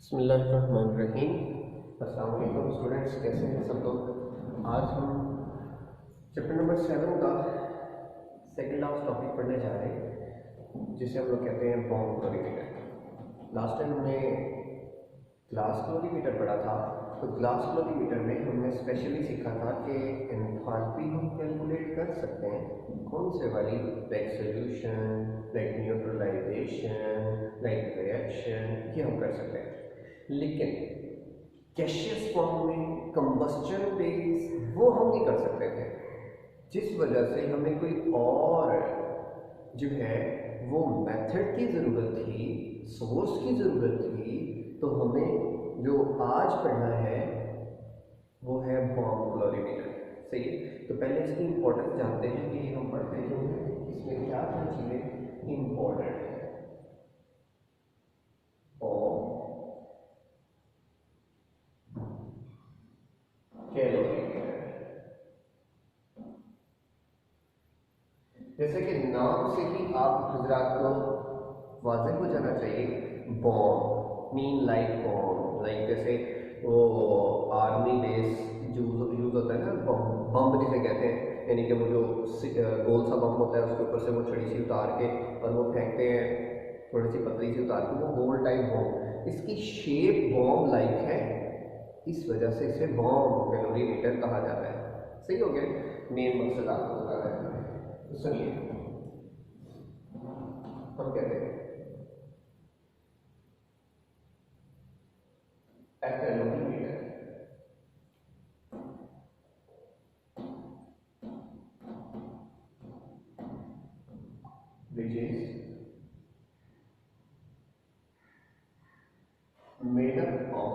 बिस्मिल्लाहिर्रहमानिर्रहीम। अस्सलाम वालेकुम स्टूडेंट्स, कैसे हैं सब लोग। आज हम चैप्टर नंबर 7 का सेकंड लास्ट टॉपिक पढ़ने जा रहे हैं, जिसे हम लोग कहते हैं बॉम्ब क्लोरीमीटर। लास्ट टाइम हमने ग्लास क्लोरीमीटर पढ़ा था, तो ग्लास क्लोरीमीटर में हमने स्पेशली सीखा था कि एंथैल्पी हम कैलकुलेट कर सकते हैं। कौन से वाली? Like solution, like neutralization, like reaction, ये हम कर सकते हैं। लेकिन गैसियस फॉर्म में कंबस्चन फेज वो हम नहीं कर सकते थे, जिस वजह से हमें कोई और जो है वो मेथड की ज़रूरत थी, सोर्स की ज़रूरत थी। तो हमें जो आज पढ़ना है वो है बॉम्ब क्लोरीमीटर। सही है, तो पहले इसकी इंपॉर्टेंस जानते हैं कि हम पढ़ते क्यों हैं, इसमें क्या क्या चीज़ें इंपॉर्टेंट है। कैलोरीमीटर, जैसे कि नाम से ही आप हजरात को वाज़ेह हो जाना चाहिए। Bomb mean like bomb, like जैसे वो आर्मी बेस यूज होता है ना, बम जिसे कहते हैं, यानी कि वो जो गोल सा बम होता है, उसके ऊपर से वो छड़ी सी उतार के और वो फेंकते हैं, थोड़ी सी पतली सी उतार के, वो गोल टाइप बॉम्ब। इसकी शेप बॉम्ब लाइक है, इस वजह से इसे बॉम्ब कैलोरीमीटर कहा जाता है। सही हो गया, मेन मकसद आपको बता रहा है। तो सुनिए, हम कहते हैं calorimeter which is made up of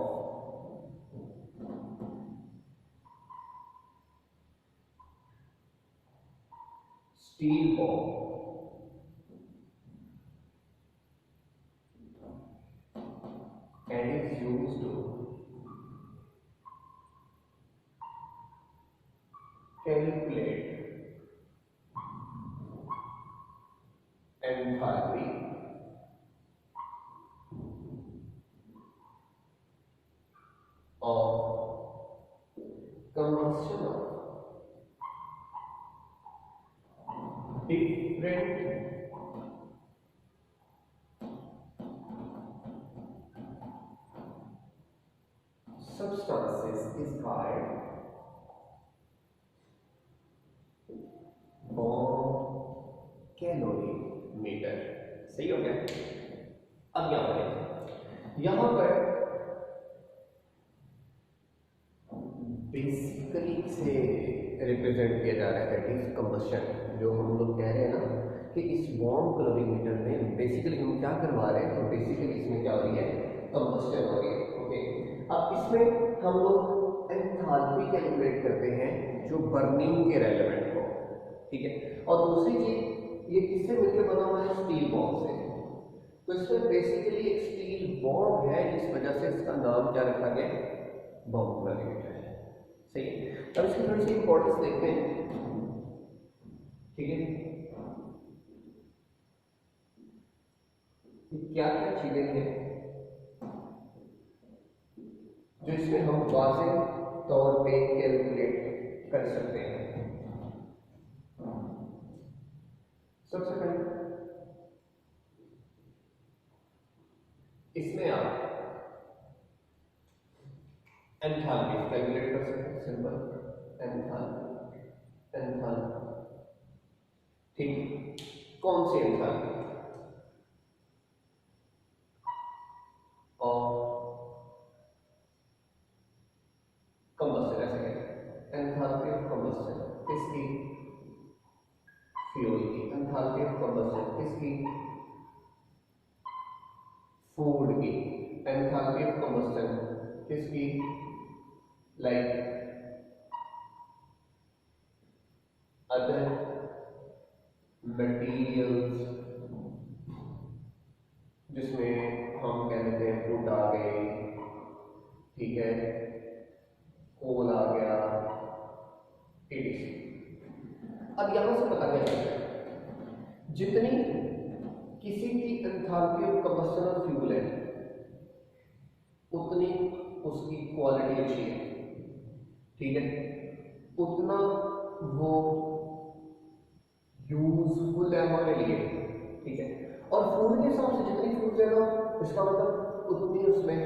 steel ball and is used to calculate enthalpy of combustion of different substances is called bomb calorimeter. सही हो गया। अब यहां पर बेसिकली से रिप्रेजेंट किया जा रहा है, दैट इज कंबस्शन। जो हम लोग कह रहे हैं ना कि इस बॉम्ब कैलोरीमीटर में बेसिकली हम क्या करवा रहे हैं, तो बेसिकली इसमें क्या हो रही है, कंबस्शन हो रही है। ओके, अब इसमें हम लोग एंथैल्पी कैलकुलेट करते हैं जो बर्निंग के रेलेवेंट हो, ठीक है। और दूसरी चीज, ये किससे मिलकर बना हुआ है, स्टील बॉम्ब से। तो इसमें बेसिकली एक स्टील बॉम्ब है, इस वजह से इसका नाम क्या रखा गया, बॉम्ब कैलोरीमीटर है। सही है, अब इसकी थोड़ी सी इंपॉर्टेंस देखते हैं, ठीक है। क्या क्या चीजें हैं जो इसमें हम वाज़ेह तौर पे कैलकुलेट कर सकते हैं। सबसे पहले इसमें आप एंथैल्पी कैलकुलेट कर सकते हैं, सिंपल एंथैल्पी, ठीक। कौन सी एंथैल्पी? और कंबस्शन, ऐसे कहते हैं एंथैल्पी ऑफ कंबस्शन किसकी, फ्यूल की। एंथैल्पी ऑफ कंबस्शन किसकी, फूड की। एंथैल्पी ऑफ कंबस्शन किसकी, लाइक अदर मटेरियल्स, जिसमें हम कह देते हैं वुड आ गए, ठीक है, कोल आ गया, etc। अब यहां से पता क्या चलता है, जितनी किसी भी enthalpy of combustion of fuel है, उसकी क्वालिटी अच्छी है, ठीक है, उतना वो यूजफुल है हमारे लिए, ठीक है। और फूड के हिसाब से जितनी फूड ज्यादा, इसका मतलब उतनी उसमें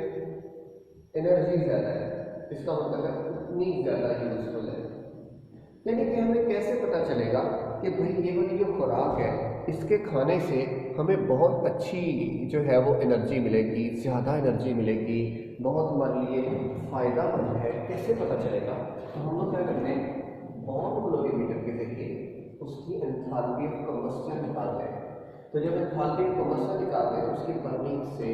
एनर्जी ज्यादा है, इसका मतलब है उतनी ज्यादा यूजफुल है। यानी कि हमें कैसे पता चलेगा कि भाई ये वाली जो खुराक है इसके खाने से हमें बहुत अच्छी जो है वो एनर्जी मिलेगी, ज़्यादा एनर्जी मिलेगी, बहुत हमारे लिए फ़ायदामंद है, कैसे पता चलेगा? तो हम लोग क्या करते हैं, बॉर्न कैलोरीमीटर के जरिए उसकी एंथैल्पी ऑफ कंबस्शन निकालते हैं। तो जब एंथैल्पी ऑफ कंबस्शन निकालते हैं तो उसकी बर्निंग से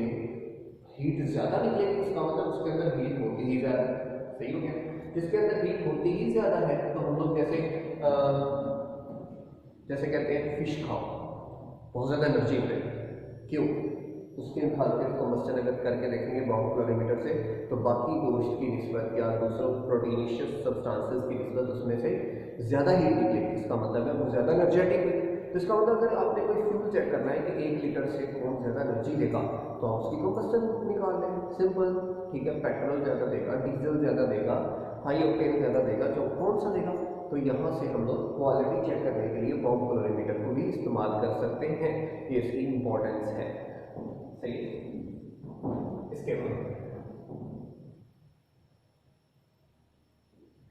हीट ज़्यादा निकलेगी, इसका मतलब उसके अंदर हीट होती ही ज़्यादा है, सही हो गया। जिसके अंदर हीट होती ही ज़्यादा है तो हम लोग जैसे कहते हैं फिश खाओ, बहुत ज़्यादा एनर्जी मिलेगी, क्यों? उसके एंथैल्पी ऑफ कंबस्शन अगर करके देखेंगे बॉर्न कैलोरीमीटर से तो बाकी गोश्त की निस्बत या दूसरों प्रोटीनिशियस सब्सटेंसेस की निस्बत उसमें से ज़्यादा हीट निकलेगी, इसका मतलब है वो ज़्यादा एनर्जेटिक है। तो इसका मतलब अगर आपने कोई फ्यूल चेक करना है कि 1 लीटर से कौन ज़्यादा एनर्जी देगा तो आप उसकी कंबस्शन निकाल लें, सिंपल, ठीक है। पेट्रोल ज़्यादा देगा, डीजल ज़्यादा देगा, हाई ऑक्टेन ज़्यादा देगा, जो कौन सा देगा? तो यहाँ से हम लोग क्वालिटी चेक करने के लिए बॉर्न कैलोरीमीटर को भी इस्तेमाल कर सकते हैं, ये इसकी इंपॉर्टेंस है, सही है। इसके बाद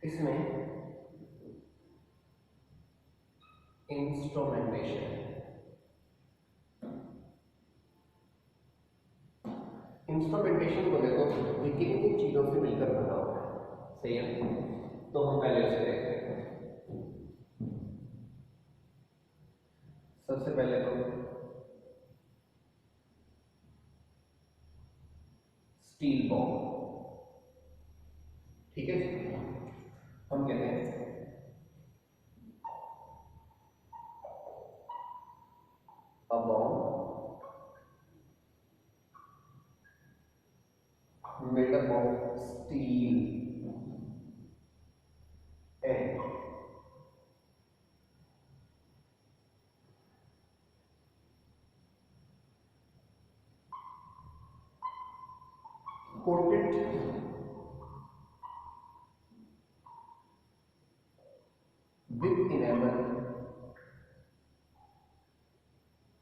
इसमें इंस्ट्रूमेंटेशन, इंस्ट्रूमेंटेशन को देखो ये किन किन चीज़ों से मिलकर बना हुआ है, सही है। तो हम पहले उसे देखते हैं। सबसे पहले तो स्टील बॉम्ब, ठीक है जी। हम कहते हैं a bomb made up of steel and coated with enamel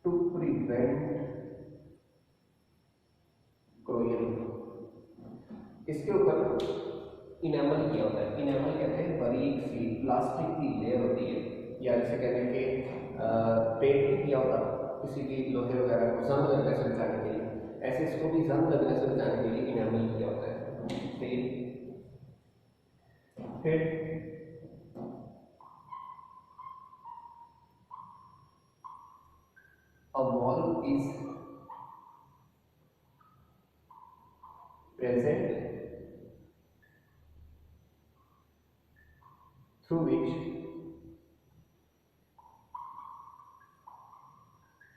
to prevent corrosion। इसके ऊपर इनेमल किया होता है, इनेमल कहते हैं बारीक सी प्लास्टिक की लेयर होती है, या जैसे कहते हैं कि पेंट नहीं किया होता किसी भी लोहे वगैरह को जंग लगने से बचाने के लिए, ऐसे इसको भी जंग लगने से बचाने के लिए इनेमल किया होता है, फिर a wall is present through which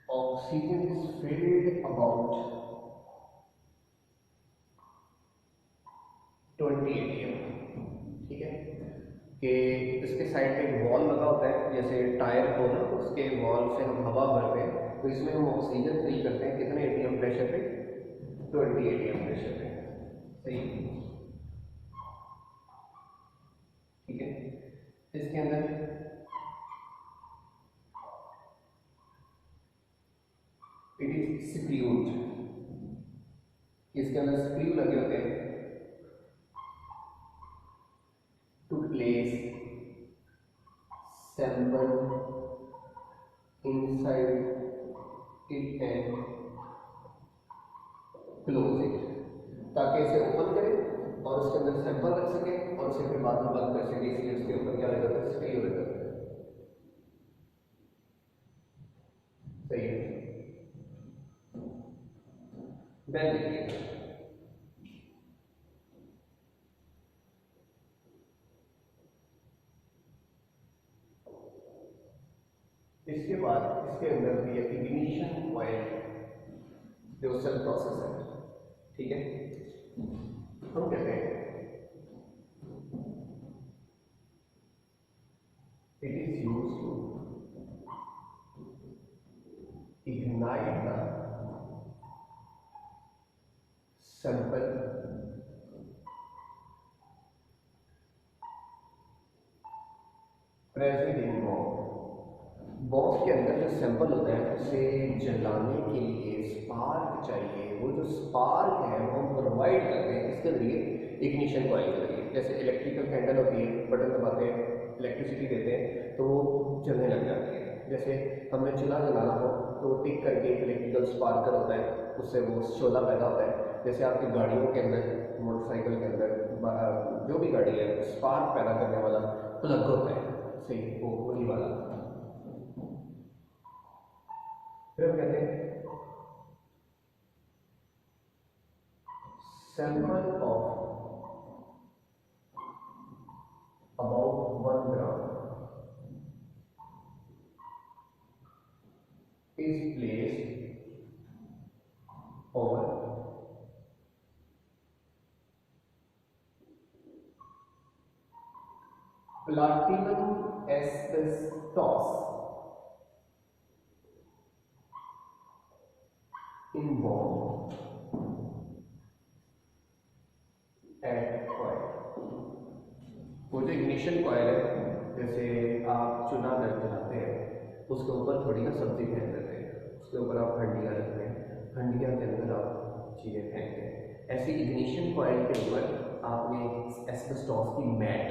oxygen is filled about 20 atm, ठीक है। कि इसके साइड पे एक वॉल लगा होता है, जैसे टायर हो ना, उसके वॉल से हम हवा भरते हैं तो इसमें हम ऑक्सीजन फिल करते हैं कितने एटीएम प्रेशर पे? 20 एटीएम प्रेशर पे, सही, ठीक है। इसके अंदर इट इज स्क्रूड, इसके अंदर स्क्रू लगे होते हैं to place sample inside it and close it, ताकि इसे ओपन करें और उसके अंदर सैंपल रख सके और उसे फिर बाद में बंद कर सके, इसलिए उसके ऊपर क्या लगा था? स्क्रू लगा था, सही है। देन देखिए इसके बाद इसके अंदर भी एक इग्निशन ऑयल जो सेल प्रोसेस है, ठीक है। हम कहते हैं it is used to ignite the sample president bomb, bomb के अंदर जो सैंपल होता है उसे जलाने के लिए स्पार्क चाहिए। वो जो स्पार्क है वो हम प्रोवाइड करते हैं इसके जरिए, इग्निशन कॉइल के जरिए। जैसे इलेक्ट्रिकल कैंडल होती है, बटन दबाते हैं, इलेक्ट्रिसिटी देते हैं तो वो जलने लग जाती है। जैसे हमें चूल्हा जलाना हो तो टिक करके एक इलेक्ट्रिकल स्पार्कर होता है, उससे वो शोला पैदा होता है। जैसे आपकी गाड़ियों के अंदर, मोटरसाइकिल के अंदर, जो भी गाड़ी है, स्पार्क पैदा करने वाला प्लग होता है, सही, वो वही वाला। फिर हम कहते हैं sample of about 1 gram is placed over platinum asbestos in bomb at coil। वो जो इग्निशन कॉइल है, जैसे आप चूल्हा जलाते हैं उसके ऊपर थोड़ी ना सब्जी फेंक देते हैं, उसके ऊपर आप हंडियाँ रखते हैं, हंडियाँ के अंदर आप चीज़ें फेंकते हैं। ऐसी इग्निशन कॉइल के ऊपर आपने एस्बेस्टॉस की मैट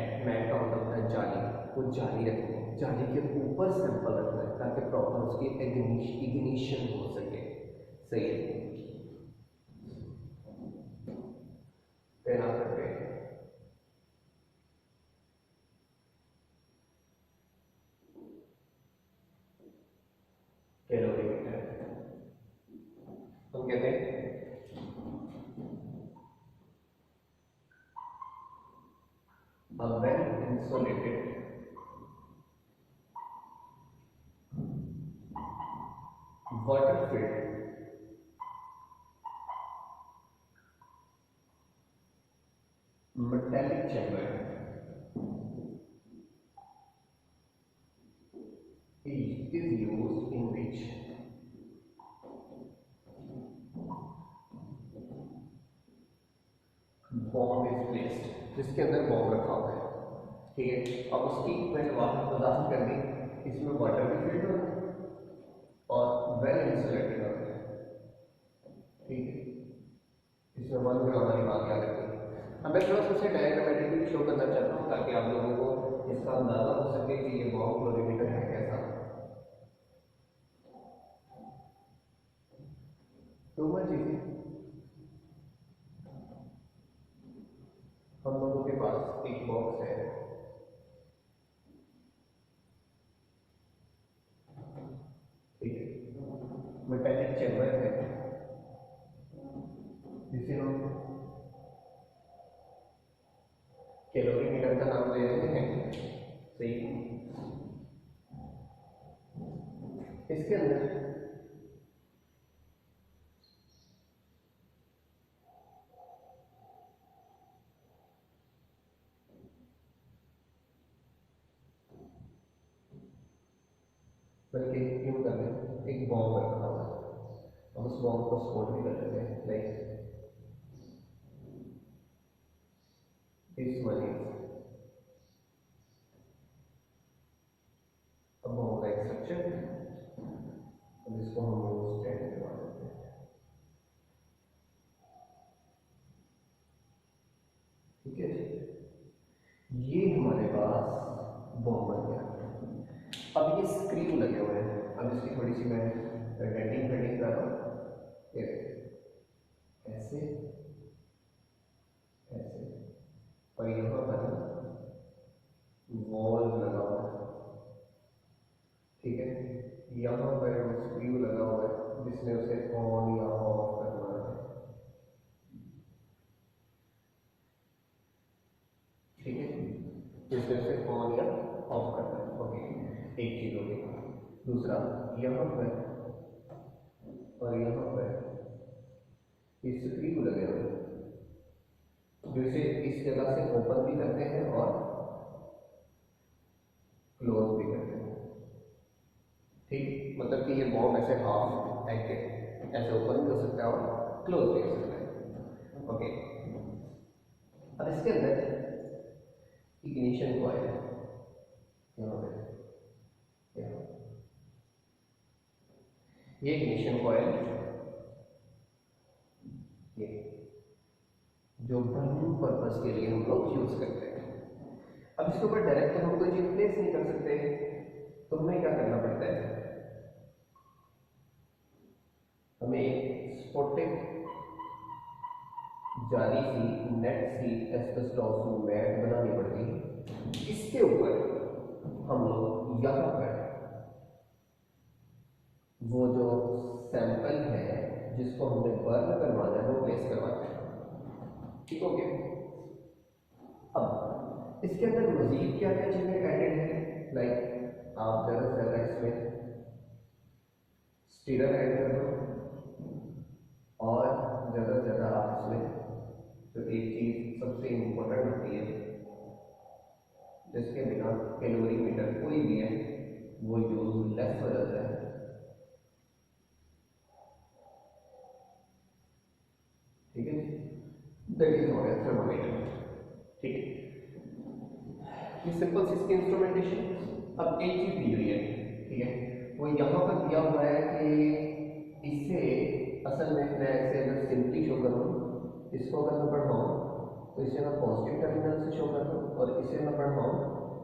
का मतलब है जाली, वो जाली रखनी है, जाली के ऊपर सैंपल रखना है ताकि प्रॉपर उसकी इग्निशन हो सके। सही है, फिर आप करते हैं कैलोरीमीटर। हम कहते हैं a well insulated water filled metallic chamber is used in which bomb is placed, जिसके अंदर बॉम्ब रखा हुआ है। ठीक है, अब उसकी मैंने वजाहत कर दी, इसमें वाटर भी फिल्ड होता है और वेल इंसुलेटेड होता है। ठीक है, इसमें 1 ग्राम वाली बात याद रखिए। अब मैं थोड़ा सा उसे डायग्रामेटिकली शो करना चाहता हूँ ताकि आप लोगों को इसका अंदाजा हो सके कि ये बॉम्ब क्लोरीमीटर है कैसा। तो वह चीज़ें हम लोगों के पास एक बॉक्स है, ठीक है, मेटालिक चैम्बर है जिसे हम कैलोरीमीटर का नाम ले रहे हैं। सही, इसके अंदर बल्कि यूं कर लें, एक बॉम्ब रखा हुआ है और उस बॉम्ब को स्फोट भी कर लेते हैं। Like this one is a bomb like structure, जिसको हम लोग स्टैंड करवा देते हैं। ठीक है जी, ये हमारे पास बॉम्ब बन गया। अब ये स्क्रू लगे हुए हैं, अब इसकी थोड़ी सी मैं डेंटिंग फिटिंग कर रहा हूँ। ये ऐसे ऐसे, और यहाँ पर वॉल लगा हुआ है। ठीक है, यहाँ पर स्क्रू लगा हुआ है जिसमें उसे ऑन या ऑफ करना है। ठीक है, जिसमें उसे ऑन या ऑफ करना है। ओके, एक चीज हो गई। दूसरा, यहाँ पर और यहाँ पर ये स्क्रू लगे हुए हैं जो इसे इस जगह से ओपन भी करते हैं और क्लोज भी करते हैं। ठीक, मतलब कि ये बॉम्ब ऐसे हाफ एक्टिव, ऐसे ओपन भी हो सकता है और क्लोज भी हो सकता है। ओके, अब इसके अंदर इग्निशन कॉइल है यहाँ पे, ये इग्निशन कॉइल, ये जो बर्निंग पर्पस के लिए हम लोग यूज करते हैं। अब इसके ऊपर डायरेक्ट तो हम कोई चीज प्लेस नहीं कर सकते, तो हमें क्या करना पड़ता है, हमें एक स्फोटिक जाली सी नेट सी एस्बेस्टॉस मैट बनानी पड़ती है। इसके ऊपर हम लोग यहाँ पर वो जो सैंपल है जिसको हमने बर्न करवाना है वो प्लेस करवाते हैं। ठीक हो गया। अब इसके अंदर मजीद क्या क्या चीजें एडेड है, लाइक आप ज़्यादा से ज़्यादा इसमें स्टीरर ऐड कर दो, और ज़्यादा से ज़्यादा आप इसमें जो एक चीज़ सबसे इम्पोर्टेंट होती है जिसके बिना कैलोरीमीटर कोई भी है वो यूज लेस हो जाता है, ठीक है, that is not a thermometer. ठीक है, ये सिंपल सी इसकी इंस्ट्रूमेंटेशन। अब एक चीज दी हुई है, ठीक है, वो यहाँ पर दिया हुआ है कि इसे असल में मैं इसे अगर सिंपली शो करूँ, इसको अगर मैं पढ़ाऊँ तो इसे मैं पॉजिटिव टर्मिनल से शो करता हूँ, और इसे मैं पढ़ाऊँ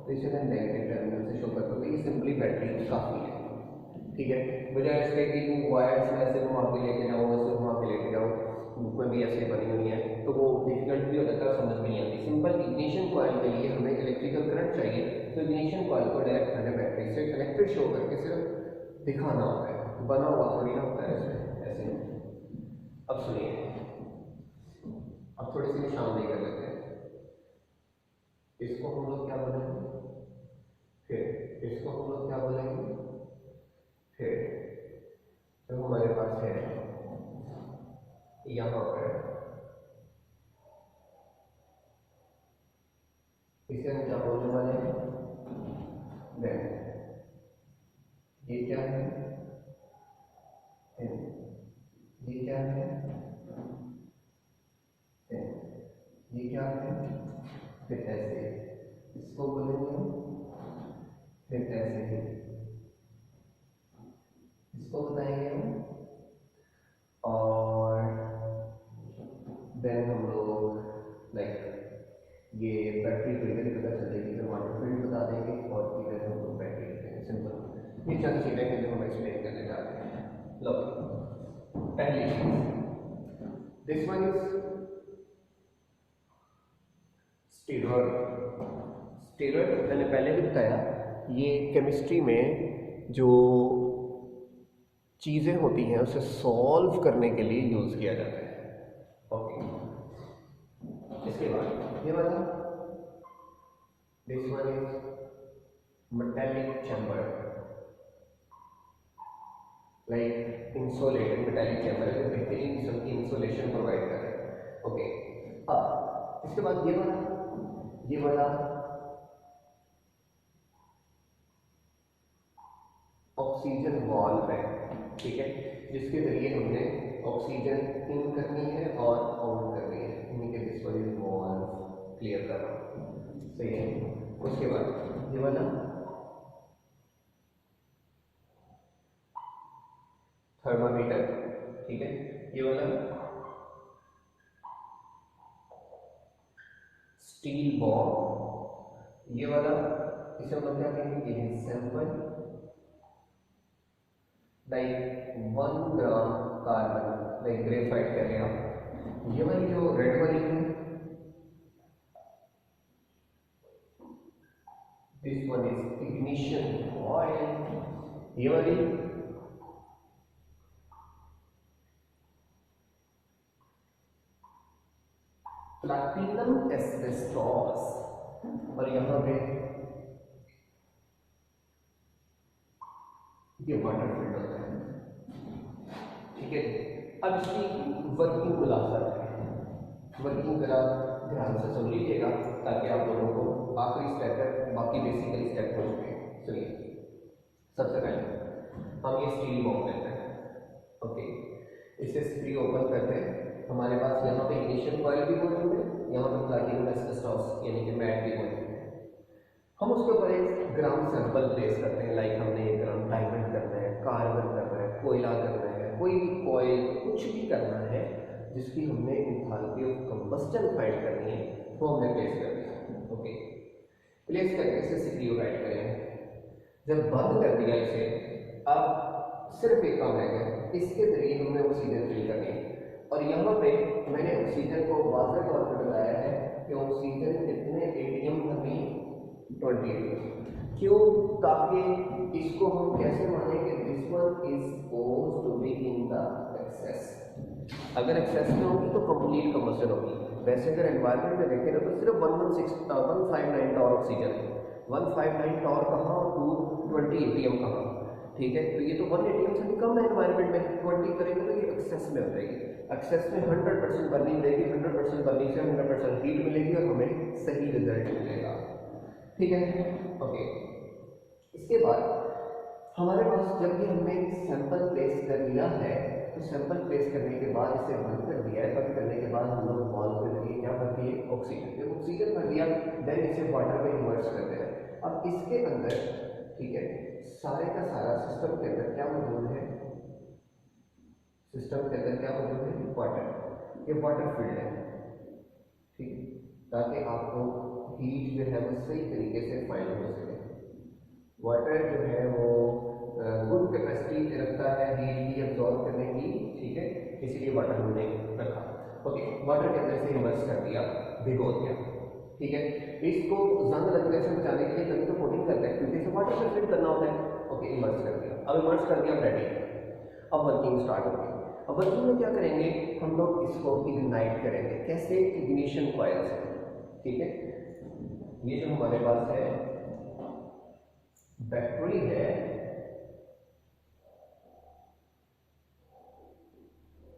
तो इसे मैं नेगेटिव टर्मिनल से शो करता हूँ। तो ये सिंपली बैटरी काफ़ी है, ठीक है, बजाय इसके कि वायर्स में ऐसे घुमा के लेके जाओ, ऐसे घुमा के लेके जाओ, बुक में भी ऐसे बनी हुई है, तो वो डिफिकल्ट भी हो जाता है, समझ में नहीं आती। सिंपल इग्निशन कॉइल के लिए हमें इलेक्ट्रिकल करंट चाहिए, तो इग्निशन कॉइल को डायरेक्ट मैंने बैटरी से कनेक्टेड शो करके सिर्फ दिखाना होता है, बना हुआ थोड़ी ना होता है इसमें ऐसे। अब सुनिए, अब थोड़ी सी निशान नहीं कर लेते हैं, इसको हम लोग क्या बोलेंगे, फिर इसको हम लोग क्या बोलेंगे, फिर जो हमारे पास है यहाँ पर, इसे हम क्या बोलने वाले हैं, देन ये क्या है, ये क्या है, ये क्या है, फिर ऐसे इसको बोलेंगे हम, फिर ऐसे ही इसको बताएंगे हम, और देन हम लोग लाइक ये बैटरी को इधर पता चलेगी, फिर वाटर फील्ड बता देंगे, और इधर हम लोग बैटरी लिखेंगे। सिंपल ये चंद चीज़ें हैं जो हम एक्सप्लेन करने जा रहे हैं। लो, पहली चीज, this one is stirrer. Stirrer मैंने पहले भी बताया, ये केमिस्ट्री में जो चीज़ें होती हैं उसे सॉल्व करने के लिए यूज़ किया जाता है। ओके, इसके बाद ये वाला, this one is metallic chamber, like insulated metallic chamber है, बेहतरीन किस्म की इंसुलेशन प्रोवाइड कर रहा है। ओके, अब इसके बाद ये वाला ऑक्सीजन वाल्व है, ठीक है, जिसके जरिए हमने ऑक्सीजन इन करनी है और आउट करनी है, यानी कि this one is valve, clear कर रहा हूँ, सही है। उसके बाद ये वाला थर्मामीटर, ठीक है, ये वाला स्टील बॉल, ये वाला इसे हम लोग क्या कहेंगे, ये है sample, like 1 gram carbon, like graphite कह रहे हैं आप। ये वाली जो रेड वाली है, this one is ignition coil, ये वाली प्लैटिनम एस्बेस्टॉस, और यहाँ पे ये वाटर फील्ड होता है, ठीक है। अब इसकी वर्किंग खुलासा है, वर्किंग जरा ध्यान से सुन लीजिएगा ताकि आप लोगों को आखिरी स्टेप तक बाकी बेसिकली स्टेप हो चुके हैं। सुनिए, सबसे पहले हम ये स्टील बॉम्ब लेते हैं, ओके, इसे स्प्री ओपन करते हैं, हमारे पास यहाँ पे इग्निशन कॉइल भी मौजूद है, यहाँ पे प्लैटिनम एस्बेस्टॉस यानी कि मैट भी मौजूद है। हम उसके ऊपर 1 ग्राम सैंपल प्लेस करते हैं, लाइक हमने 1 ग्राम डायमंड करना है, कार्बन करना है, कोयला करना है, कोई भी ऑयल, कुछ भी करना है जिसकी हमने एंथैल्पी ऑफ कंबस्टन फाइंड करनी है, वो हमने प्लेस कर दिया। ओके, प्लेस करके इसे सिक्योर राइट करेंगे। जब बंद कर दिया इसे, अब सिर्फ एक काम रह गया, इसके जरिए हमने ऑक्सीजन फिल करनी है। और यहाँ पे मैंने ऑक्सीजन को वाज़ेह तौर पर बताया है कि ऑक्सीजन कितने एटीएम भरनी, 20 एटीएम। क्यों? ताकि इसको हम कैसे माने कि this one is supposed to be in the excess. अगर एक्सेस में होगी तो कंप्लीट कंबस्टन होगी। वैसे अगर एनवायरनमेंट में देखें ना तो सिर्फ 159 टॉर ऑक्सीजन है। 159 टॉर कहाँ और 220 एटीएम कहाँ? ठीक है, तो ये तो 1 एटीएम से भी कम है एनवायरनमेंट में। 20 करेंगे तो ये एक्सेस में हो जाएगी। एक्सेस में 100% बर्निंग देगी, 100% बर्निंग से 100% हीट मिलेगी और हमें सही रिजल्ट मिलेगा। ठीक है, ओके। इसके बाद हमारे पास जब ये हमने सैंपल प्लेस कर लिया है, तो सैंपल प्लेस करने के बाद इसे बंद कर दिया है। बंद करने के बाद हम लोग वॉल के जरिए क्या भर दिए? ऑक्सीजन। जब ऑक्सीजन भर दिया, देन इसे वाटर में इमर्ज करते हैं। अब इसके अंदर, ठीक है, सारे का सारा सिस्टम के अंदर क्या मौजूद है? सिस्टम के अंदर क्या मौजूद है? वाटर। ये वाटर फील्ड है, ठीक, ताकि आपको हीट जो है वो सही तरीके से फाइंड हो सके। वाटर जो है वो गुड कैपेसिटी रखता है हीट की एब्जॉर्ब करने की, ठीक है, इसीलिए वाटर हमने रखा। ओके, वाटर के अंदर से इमर्ज कर दिया, भिगो दिया, ठीक है। इसको जंग लगने से बचाने के लिए कभी तो कोटिंग करते हैं क्योंकि इसे वाटर से फिल करना होता है। ओके, इमर्ज कर दिया। अब इमर्ज कर दिया, रेडी। अब वर्किंग स्टार्ट होगी। अब वर्किंग में क्या करेंगे? हम लोग इसको इग्नाइट करेंगे। कैसे? इग्निशन कॉइल से, ठीक है। ये जो हमारे पास है बैटरी है,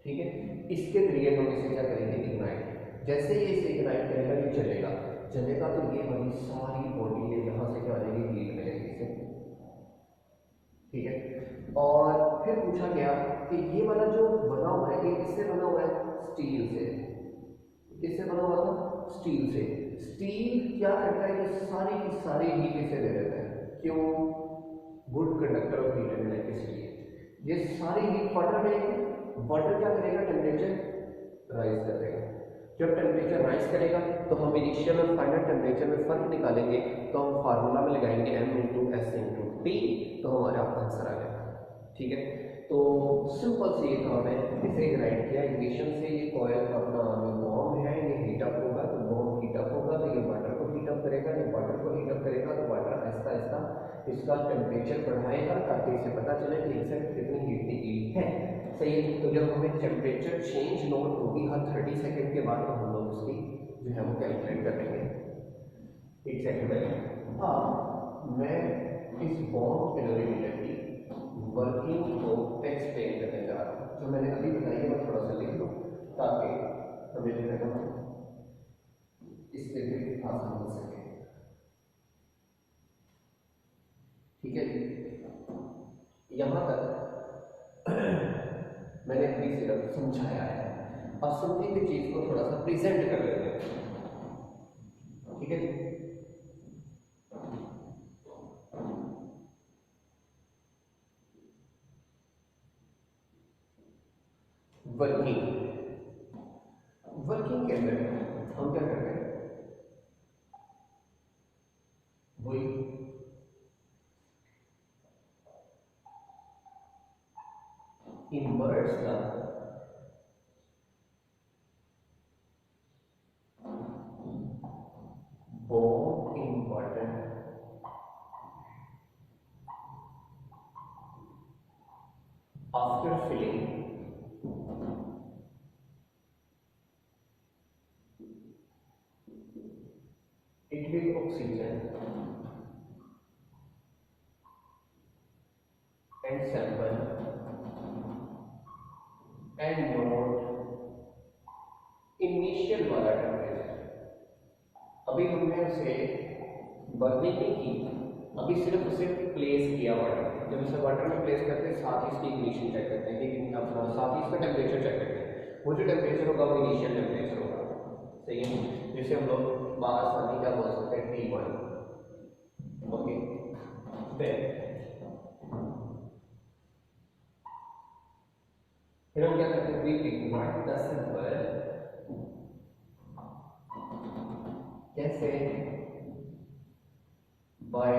ठीक है, इसके जरिए हम इसे क्या करेंगे? इग्नाइट। जैसे ही इसे इग्नाइट करेगा, ये चलेगा। चलेगा तो ये हमारी सारी बॉडी है, यहाँ से क्या हो जाएगी? हीट मिलेगी इसे, ठीक है। और फिर पूछा गया कि ये वाला जो बना हुआ है, ये किससे बना हुआ है? स्टील से। किससे बना हुआ था? स्टील से। स्टील क्या करता है? ये सारी की सारी हीट इसे दे देता है। क्यों? Good conductor of heat and light, इसलिए ये सारी हीट वाटर में। वाटर क्या करेगा? टेम्परेचर राइज कर देगा। जब टेम्परेचर राइज करेगा तो हम इनिशियल और फाइनल टेम्परेचर में फर्क निकालेंगे, तो हम फार्मूला में लगाएंगे m/s/T, तो हमारा आंसर आ जाएगा, ठीक है। तो सिंपल से ये काम है, इसे इग्नाइट किया इग्निशन से, ये कॉइल अपना बॉम्ब है, ये हीट अप होगा, तो बॉम्ब हीट अप होगा तो ये वाटर को हीट अप करेगा, ये वाटर को हीट अप करेगा तो वाटर आहिस्ता आहिस्ता इसका टेम्परेचर बढ़ाएगा ताकि इसे पता चले कि एग्जैक्ट कितनी हीट निकली है, सही है। तो जब हमें टेम्परेचर चेंज नोट होगी हर 30 सेकेंड के बाद, तो हम लोग उसकी जो है वो कैलकुलेट कर लेंगे। एक सेकेंड में मैं इस बॉम्ब कैलोरीमीटर की वर्किंग को एक्सप्लेन करने जा रहा हूँ। जो मैंने अभी बताई है मैं थोड़ा सा लिख लूँ ताकि हमें जो है ना इसके लिए आसान हो सके, ठीक है जी। यहाँ तक मैंने अभी सिर्फ समझाया है। अब समझी हुई चीज को थोड़ा सा प्रेजेंट कर लेते हैं, ठीक है जी। वर्किंग, वर्किंग के अंदर हम क्या करते हैं? वही immerse the bomb in water after filling it with oxygen and sample and note initial वाला टेम्परेचर। अभी हमने उसे बर्निंग नहीं की, अभी सिर्फ उसे प्लेस किया वाटर। जब उसे वाटर में प्लेस करते हैं साथ ही इसकी इग्निशन चेक करते हैं कि अपना साथ ही इसका टेम्परेचर चेक करते हैं। वो जो टेम्परेचर होगा वो इनिशियल टेम्परेचर होगा, सही है, जिसे हम लोग बाहर क्या बोल सकते हैं? T1, ओके, देन फिर हम क्या करते हैं, वी इग्नाइट द सैंपल, कैसे, bye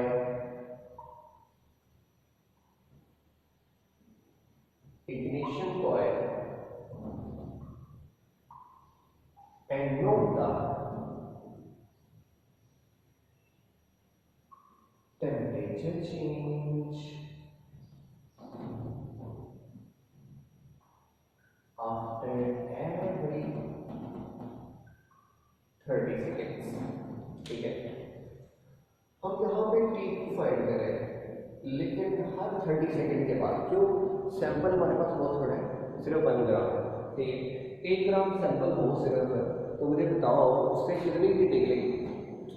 ignition coil and note the temperature change after every 30 seconds। ठीक है, हम यहाँ पे टी को फाइंड कर रहे हैं, लेकिन हर 30 सेकंड के बाद, क्यों, सैंपल हमारे पास बहुत थोड़ा है, सिर्फ 1 ग्राम है, ठीक है, 1 ग्राम सैंपल हो सिर्फ, तो मुझे बताओ उससे कितनी भी निकलेगी,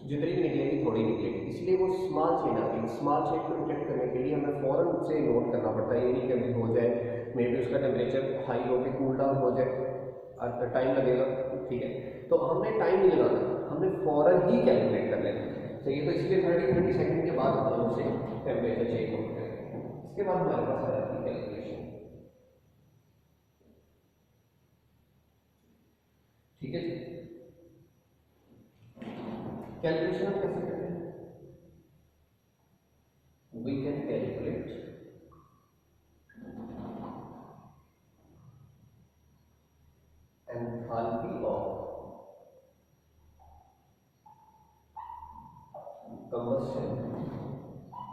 जितनी भी निकलेगी थोड़ी निकलेगी, इसलिए वो स्मॉल चेन आती है। स्मॉल चेन को डिटेक्ट करने के लिए हमें फ़ौरन से नोट करना पड़ता है, ये नहीं कि अभी हो जाए, मे बी उसका टेम्परेचर हाई हो के कूल डाउन हो जाए, टाइम लगेगा, ठीक है, तो हमने टाइम नहीं लगाना, हमने फ़ौरन ही कैलकुलेट कर लेना चाहिए। तो इसलिए 30 सेकंड के बाद हम उसे टेम्परेचर चेक नोट करेंगे, इसके बाद हमारे पास आ जाती है कैलकुलेशन। ठीक है जी, कैलकुलेशन हम कैसे करते हैं, we can calculate enthalpy of combustion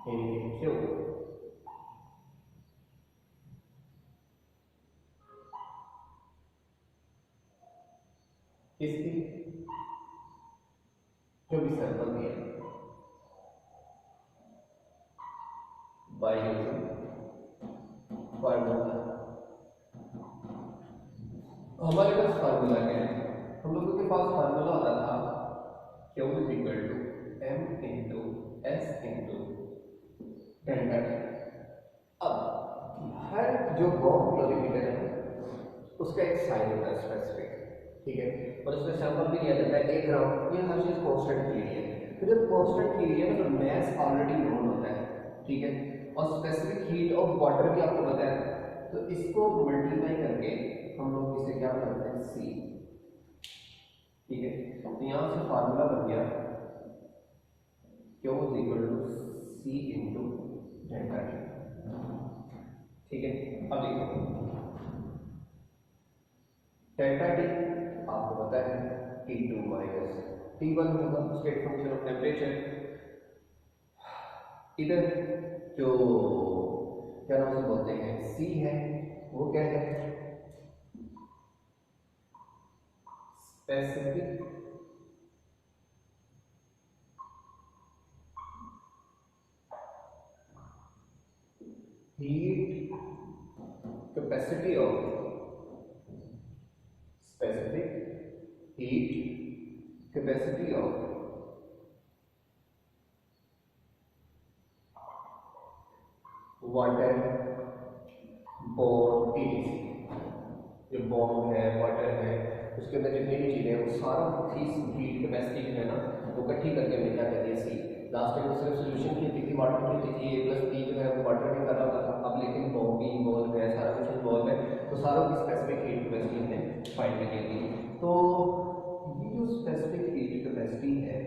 in a tube इसकी जो भी सैंपल दिया बाय यूजिंग फार्मूला। हमारे पास फार्मूला क्या है, हम लोगों के पास फार्मूला होता था Q is equal to M into S into delta T. अब हर जो बॉम्ब क्लोरीमीटर है उसका एक साइन होता है स्पेसिफिक, ठीक है, और उसमें सैंपल भी लिया जाता है 1 ग्राम, ये हर चीज़ कांस्टेंट की है। तो जब कांस्टेंट की है तो मैस ऑलरेडी नोन होता है, ठीक है, और स्पेसिफिक हीट ऑफ वाटर भी आपको पता है, तो इसको मल्टीप्लाई करके हम लोग इसे क्या करते हैं, C, ठीक है, तो यहाँ से फार्मूला बन गया Q is equal to C into delta T. ठीक है, अब देखो डेल्टा टी आपको पता है T2 माइनस T1 होगा, स्टेट फंक्शन ऑफ टेम्परेचर। इधर जो क्या नाम से बोलते हैं C है, वो क्या है, specific heat capacity of water bond TTC. जो बॉन्ड है, वाटर है, उसके अंदर जितनी भी चीज़ें हैं वो सारा हीट कैपेसिटी जो है ना वो इकट्ठी करके हमने क्या कहती है सी। लास्ट टाइम सिर्फ सोल्यूशन की होती थी, वाटर की होती थी, A+B जो है वो वाटर में कर रहा होता था, अब लेकिन बॉम्ब भी इन्वॉल्व है, सारा कुछ इन्वॉल्व है, तो सारों की स्पेसिफिक हीट कैपेसिटी हमने फाइंड करनी होती। तो ये जो स्पेसिफिक हीट कैपेसिटी है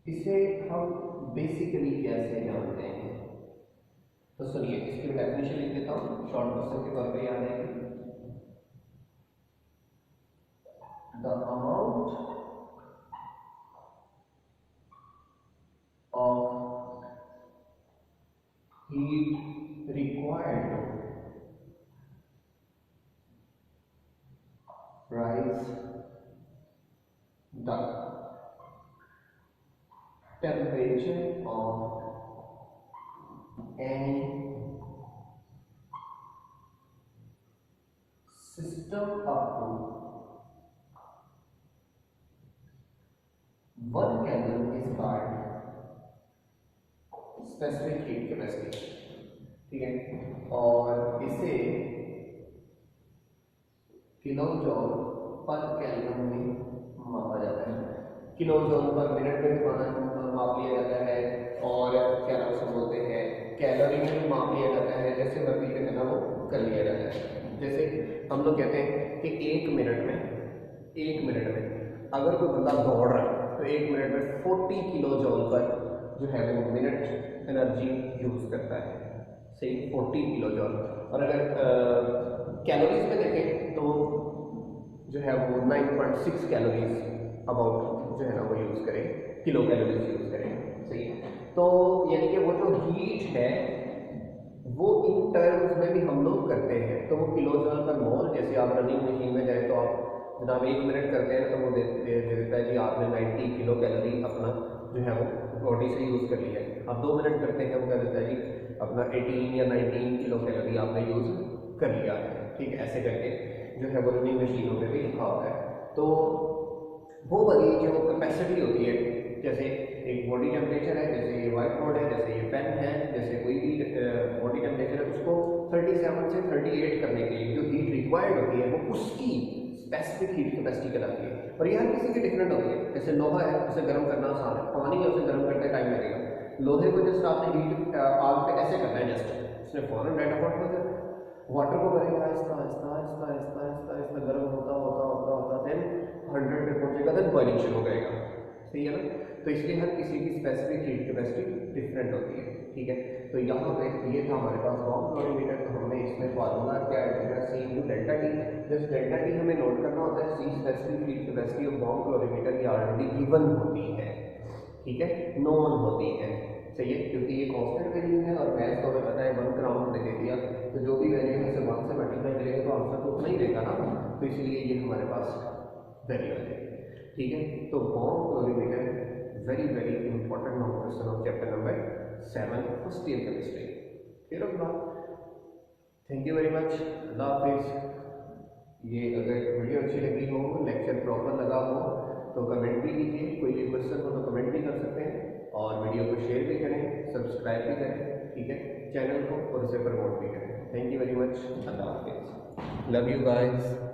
इसे हम बेसिकली कैसे जानते हैं, तो सुनिए इसकी डेफिनेशन लिख देता हूँ, शॉर्ट क्वेश्चन के तौर पे याद आएगी। The amount of heat required rise the temperature of any system up to 1 Kelvin is called specific heat capacity, ठीक है, और इसे किलो जॉल पर केल्विन में मापा जाता है, किलो जूल पर मिनट में भी माप लिया जाता है, और क्या नाम से बोलते हैं कैलोरी में भी माप लिया जाता है। जैसे वर्दी के देना वो कर लिया जाता है। जैसे हम लोग कहते हैं कि एक मिनट में अगर कोई बंदा दौड़ रहा है तो एक मिनट में 40 किलो जूल पर जो है वो मिनट एनर्जी यूज करता है, सही, 40 किलो जूल। और अगर कैलोरीज में देखें तो जो है वो 9.6 कैलोरीज अबाउट जो है ना वो यूज करें, किलो कैलोरीज यूज करें, सही है। तो यानी कि वो जो हीट है वो इन टर्म्स में भी हम लोग करते हैं, तो वो किलो जूल पर मोल। जैसे आप रनिंग मशीन में जाए तो आप जनाब 1 मिनट करते हैं तो वो दे देता है कि आपने 90 किलो कैलोरी अपना जो है वो बॉडी से यूज़ कर लिया है। आप 2 मिनट करते हैं वो क्या देता है कि अपना 18 या 19 किलो कैलोरी आपने यूज़ कर लिया है, ठीक है। ऐसे करके जो है वो रनिंग मशीनों में भी लिखा होता है। तो वो वाली जो कैपेसिटी होती है, जैसे एक बॉडी टेम्परेचर है, जैसे ये व्हाइट बोर्ड है, जैसे ये पेन है, जैसे कोई भी बॉडी टेम्परेचर है, उसको 37 से 38 करने के लिए जो हीट रिक्वायर्ड होती है वो उसकी स्पेसिफिक हीट कैपेसिटी कहलाती है। और ये हर किसी की डिफरेंट होती है। जैसे लोहा है, उसे गर्म करना आसान है, पानी है उसे गर्म करते टाइम लगेगा। लोहे को जस्ट आपने हीट आग पे ऐसे करना है, जस्ट उसने फौरन डेड अबाउट हो जाए। वाटर को करेगा आहिस्ता आहिस्ता आहिस्ता आहिस्ता आहिस्ता आहिस्ता गर्म होता होता होता होता देन 100 पे पहुंचेगा, देन बॉइलिंग शुरू हो जाएगा, सही है ना। तो इसलिए हर किसी की स्पेसिफिक हीट कैपेसिटी डिफरेंट होती है, ठीक है। तो यहाँ पे ये था हमारे पास बॉम्ब क्लोरीमीटर। तो हमने इसमें फार्मूला क्या ऐड किया, C into delta T. Just delta T हमें नोट करना होता है, C specific heat capacity of bomb calorimeter ये ऑलरेडी गिवन होती है, ठीक है, नोन होती है, सही है, क्योंकि ये कांस्टेंट वैल्यू है और मैथ तो हमें पता है 1 ग्राम हमने दे दिया, तो जो भी वैल्यू है उसे 1 से मल्टीप्लाई करेंगे तो आंसर तो उतना ही रहेगा ना। तो इसलिए ये हमारे पास वैल्यू है, ठीक है। तो bomb calorimeter very very important question of chapter number 7 first year chemistry. फिर थैंक यू वेरी मच, अल्लाह हाफिज़। ये अगर वीडियो अच्छी लगी हो, लेक्चर प्रॉपर लगा हो तो कमेंट भी कीजिए, कोई भी क्वेश्चन हो तो कमेंट भी कर सकते हैं, और वीडियो को शेयर भी करें, सब्सक्राइब भी करें, ठीक है, चैनल को, और उसे प्रमोट भी करें। थैंक यू वेरी मच, अल्लाह हाफिज़, लव यू गाइस।